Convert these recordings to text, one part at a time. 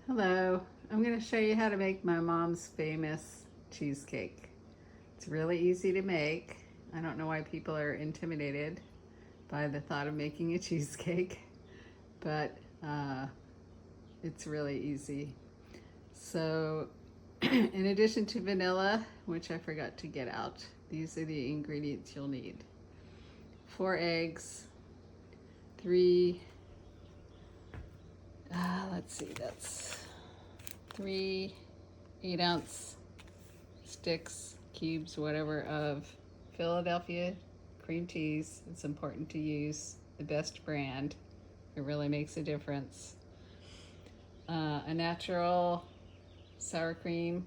Hello, I'm going to show you how to make my mom's famous cheesecake. It's really easy to make. I don't know why people are intimidated by the thought of making a cheesecake, but it's really easy. So in addition to vanilla, which I forgot to get out, these are the ingredients you'll need. 4 eggs, 3 let's see, that's 3 8-ounce sticks, cubes, whatever, of Philadelphia cream cheese. It's important to use the best brand. It really makes a difference. A natural sour cream.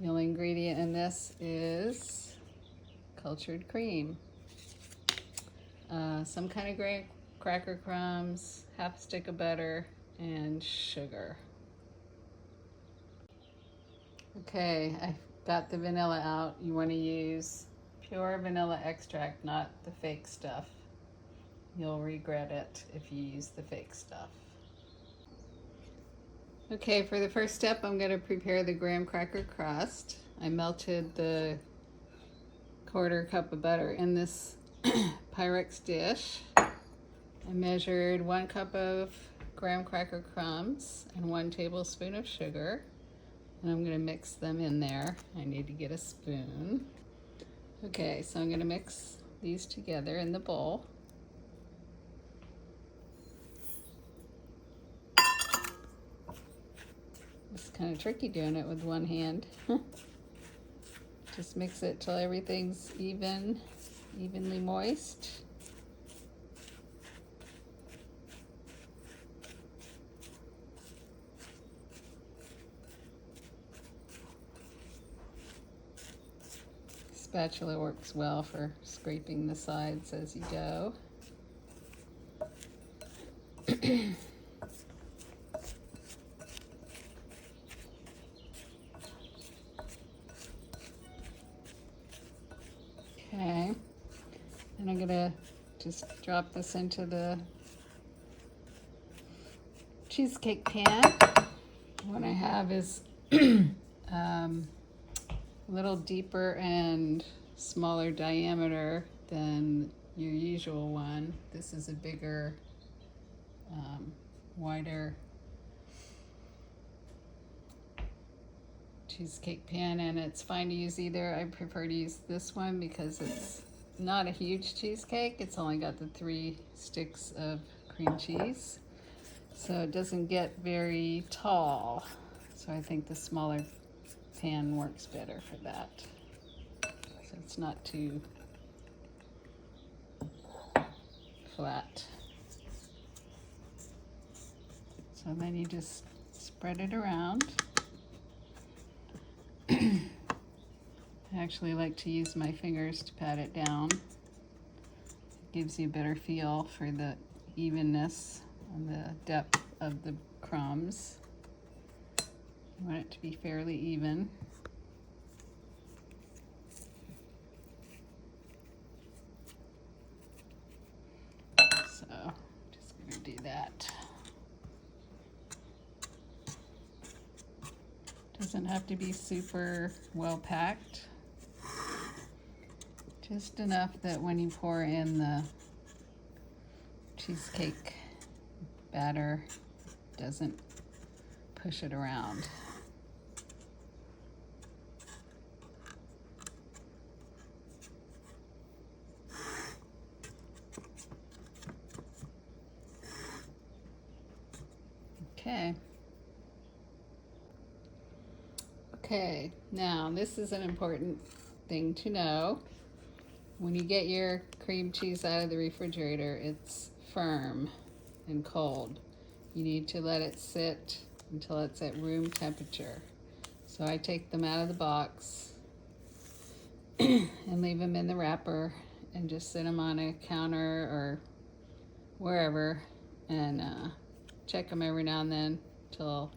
The only ingredient in this is cultured cream. Some kind of graham cracker crumbs, half a stick of butter, and sugar. Okay, I got the vanilla out. You want to use pure vanilla extract, not the fake stuff. You'll regret it if you use the fake stuff. Okay, for the first step, I'm going to prepare the graham cracker crust. I melted the 1/4 cup of butter in this Pyrex dish. I measured 1 cup of graham cracker crumbs and 1 tablespoon of sugar. And I'm going to mix them in there. I need to get a spoon. Okay, so I'm going to mix these together in the bowl. It's kind of tricky doing it with one hand. Just mix it till everything's evenly moist. Spatula works well for scraping the sides as you go. Okay, and I'm gonna just drop this into the cheesecake pan. What I have is a little deeper and smaller diameter than your usual one. This is a bigger, wider cheesecake pan, and it's fine to use either. I prefer to use this one because it's not a huge cheesecake. It's only got the 3 sticks of cream cheese, so it doesn't get very tall. So I think the smaller pan works better for that. So it's not too flat. So then you just spread it around. I actually like to use my fingers to pat it down. It gives you a better feel for the evenness and the depth of the crumbs. You want it to be fairly even. So just gonna do that. Doesn't have to be super well packed. Just enough that when you pour in the cheesecake batter, it doesn't push it around. Okay. Okay, now this is an important thing to know. When you get your cream cheese out of the refrigerator, it's firm and cold. You need to let it sit until it's at room temperature. So I take them out of the box and leave them in the wrapper and just sit them on a counter or wherever and check them every now and then till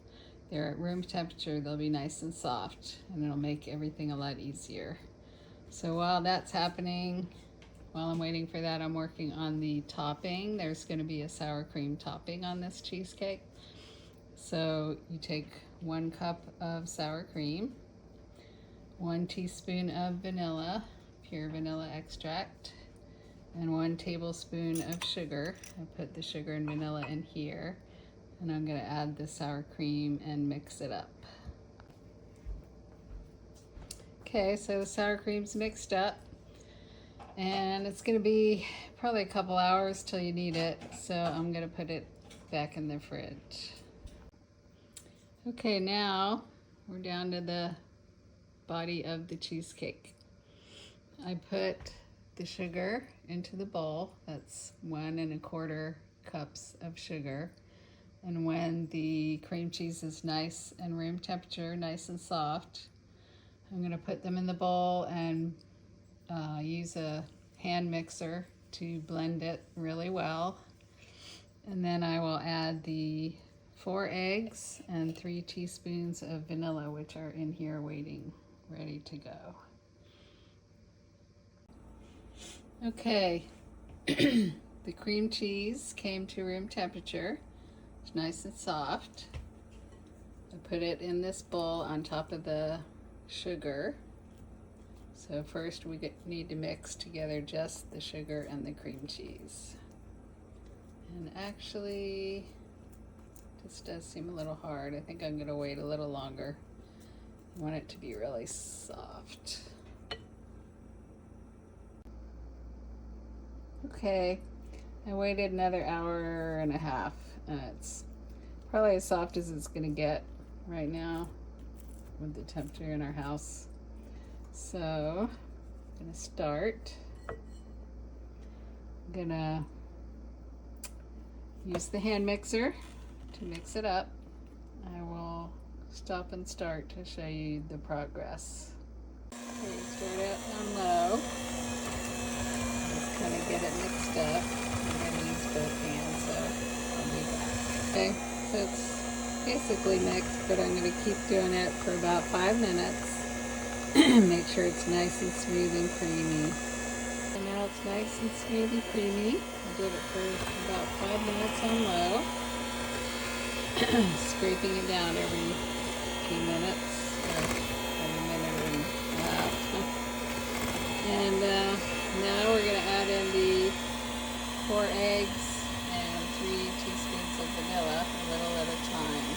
they're at room temperature. They'll be nice and soft, and it'll make everything a lot easier. So while that's happening, while I'm waiting for that, I'm working on the topping. There's going to be a sour cream topping on this cheesecake. So you take 1 cup of sour cream, 1 teaspoon of vanilla, pure vanilla extract, and 1 tablespoon of sugar. I put the sugar and vanilla in here, and I'm going to add the sour cream and mix it up. Okay, so the sour cream's mixed up, and it's going to be probably a couple hours till you need it, so I'm going to put it back in the fridge. Okay, now we're down to the body of the cheesecake. I put the sugar into the bowl. That's 1 1/4 cups of sugar. And when the cream cheese is nice and room temperature, nice and soft, I'm going to put them in the bowl and use a hand mixer to blend it really well. And then I will add the 4 eggs and 3 teaspoons of vanilla, which are in here waiting, ready to go. Okay, the cream cheese came to room temperature. It's nice and soft. I put it in this bowl on top of the sugar. So first we need to mix together just the sugar and the cream cheese. And actually, this does seem a little hard. I think I'm going to wait a little longer. I want it to be really soft. Okay, I waited another hour and a half, and it's probably as soft as it's going to get right now with the temperature in our house. So I'm going to start. I'm going to use the hand mixer to mix it up. I will stop and start to show you the progress. Okay, start out on low. Just kind of get it mixed up. I'm going to use both hands, so I'll be back. Okay, so it's basically mixed, but I'm going to keep doing it for about 5 minutes. Make sure it's nice and smooth and creamy. And now it's nice and smooth and creamy. I did it for about 5 minutes on low. Scraping it down every few minutes, or every minute and a half. And now we're going to add in the 4 eggs and 3 teaspoons of vanilla, a little at a time.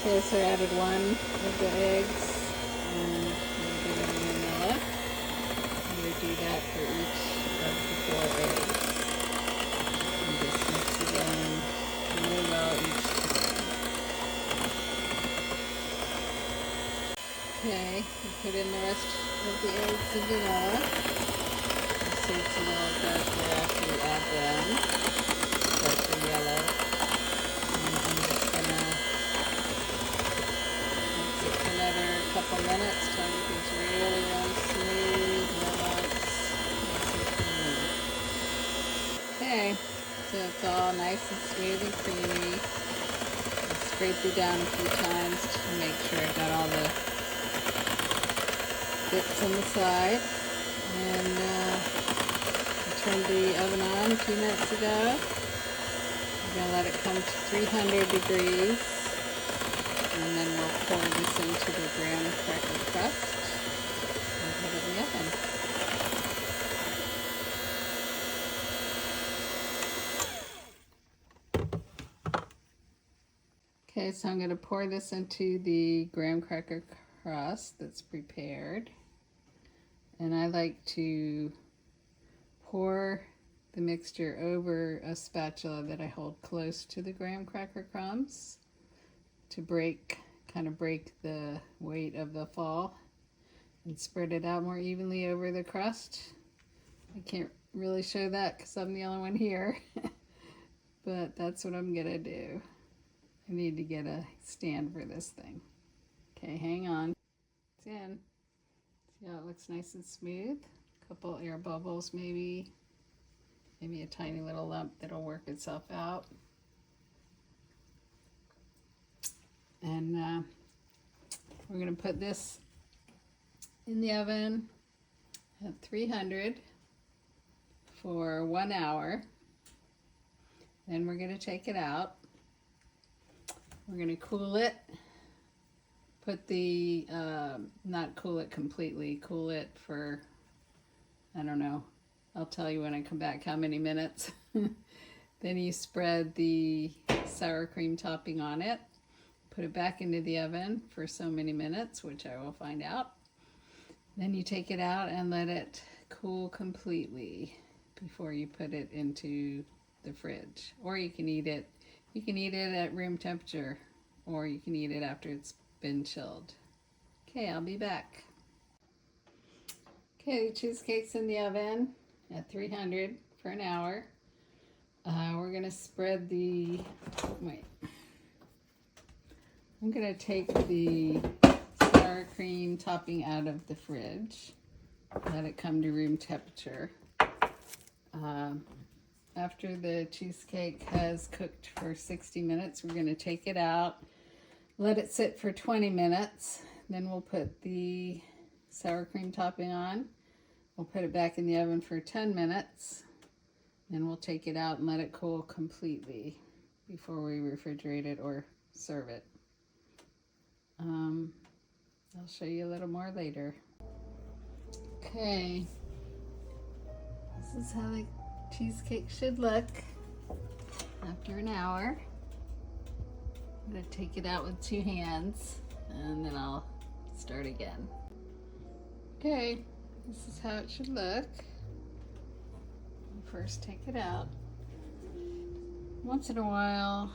Okay, so I added 1 of the eggs and a little bit of vanilla. I'm going to do that for each of the 4 eggs. And just mix it in really well each time. Okay, we put in the rest of the eggs and vanilla. You'll see it's a little darker after you add them, darker yellow. And I'm just going to mix it for another couple minutes till everything's really, really smooth and nice and creamy. Okay, so it's all nice and smooth and creamy. I'll scrape it down a few times to make sure I got all the bits on the side. And I turned the oven on a few minutes ago. I'm going to let it come to 300 degrees. And then we'll pour this into the graham cracker crust and put it in the oven. Okay, so I'm going to pour this into the graham cracker crust that's prepared. And I like to pour the mixture over a spatula that I hold close to the graham cracker crumbs to kind of break the weight of the fall and spread it out more evenly over the crust. I can't really show that because I'm the only one here, but that's what I'm gonna do. I need to get a stand for this thing. Okay, hang on. It's in. See how it looks nice and smooth? A couple air bubbles maybe a tiny little lump that'll work itself out. And we're going to put this in the oven at 300 for 1 hour. Then we're going to take it out. We're going to cool it. Put the, not cool it completely, cool it for, I don't know, I'll tell you when I come back how many minutes. Then you spread the sour cream topping on it. Put it back into the oven for so many minutes, which I will find out. Then you take it out and let it cool completely before you put it into the fridge. Or you can eat it. You can eat it at room temperature, or you can eat it after it's been chilled. Okay, I'll be back. Okay, the cheesecake's in the oven at 300 for an hour. We're gonna spread the, I'm gonna take the sour cream topping out of the fridge. Let it come to room temperature. After the cheesecake has cooked for 60 minutes, we're gonna take it out, let it sit for 20 minutes. Then we'll put the sour cream topping on. We'll put it back in the oven for 10 minutes. Then we'll take it out and let it cool completely before we refrigerate it or serve it. I'll show you a little more later. Okay, this is how the cheesecake should look after an hour. I'm gonna take it out with 2 hands and then I'll start again. Okay, this is how it should look. First take it out. Once in a while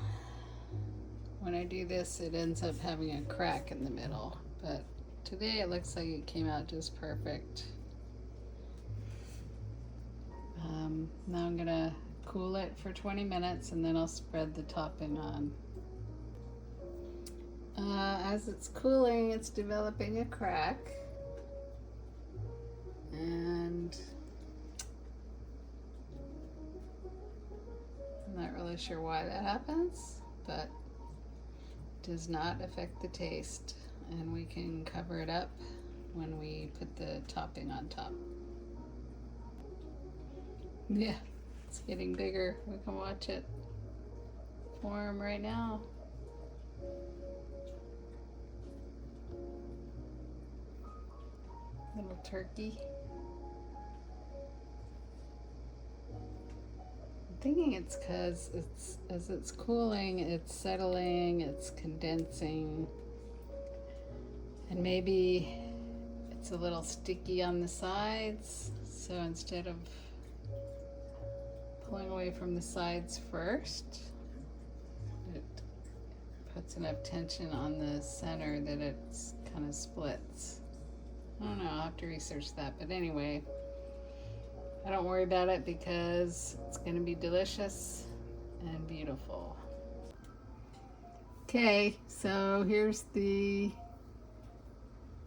when I do this it ends up having a crack in the middle, but today it looks like it came out just perfect. Now I'm gonna cool it for 20 minutes and then I'll spread the topping on. As it's cooling, it's developing a crack, and I'm not really sure why that happens, but it does not affect the taste, and we can cover it up when we put the topping on top. Yeah, it's getting bigger. We can watch it form right now. Little turkey. I'm thinking it's because as it's cooling, it's settling, it's condensing, and maybe it's a little sticky on the sides. So instead of pulling away from the sides first, it puts enough tension on the center that it's kind of splits. I don't know, I'll have to research that, but anyway, I don't worry about it because it's going to be delicious and beautiful. Okay, so here's the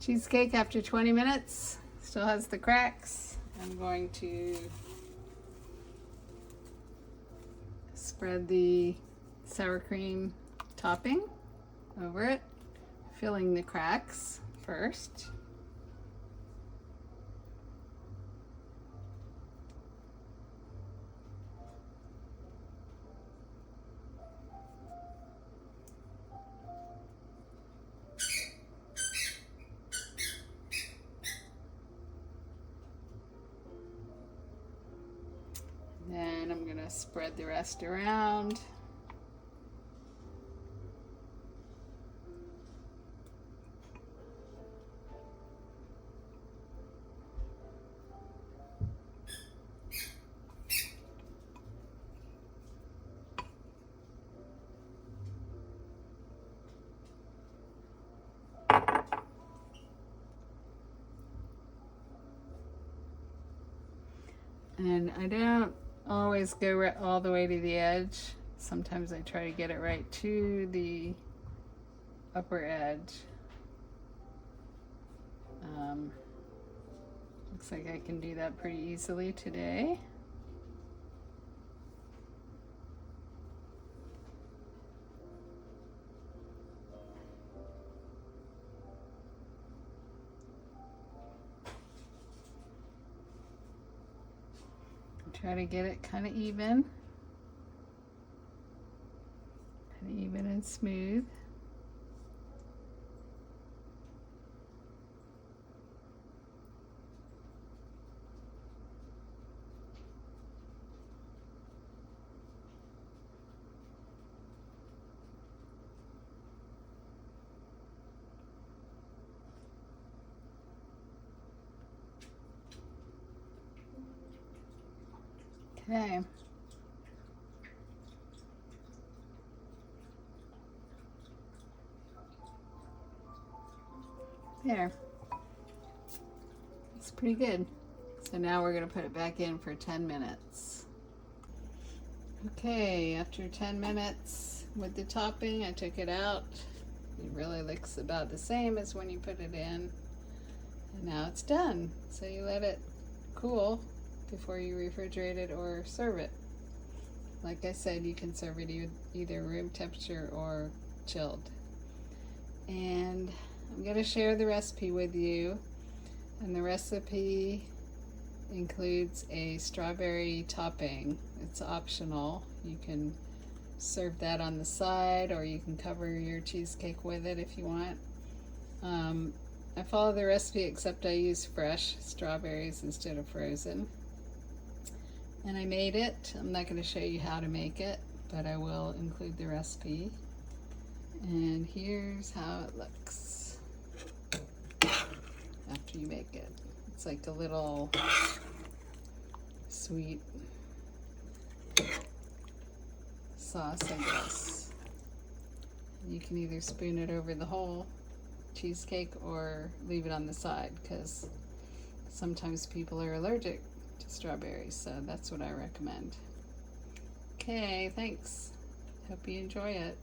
cheesecake after 20 minutes. Still has the cracks. I'm going to spread the sour cream topping over it, filling the cracks first. Then I'm going to spread the rest around. And I don't always go all the way to the edge. Sometimes I try to get it right to the upper edge. Looks like I can do that pretty easily today. Try to get it kind of even. smooth. Okay. There. It's pretty good. So now we're going to put it back in for 10 minutes. Okay, after 10 minutes with the topping, I took it out. It really looks about the same as when you put it in. And now it's done. So you let it cool before you refrigerate it or serve it. Like I said, you can serve it either room temperature or chilled. And I'm going to share the recipe with you. And the recipe includes a strawberry topping. It's optional. You can serve that on the side, or you can cover your cheesecake with it if you want. I follow the recipe, except I use fresh strawberries instead of frozen. And I made it. I'm not going to show you how to make it, but I will include the recipe. And here's how it looks after you make it. It's like a little sweet sauce, I guess. You can either spoon it over the whole cheesecake or leave it on the side, because sometimes people are allergic to strawberries, so that's what I recommend. Okay, thanks. Hope you enjoy it.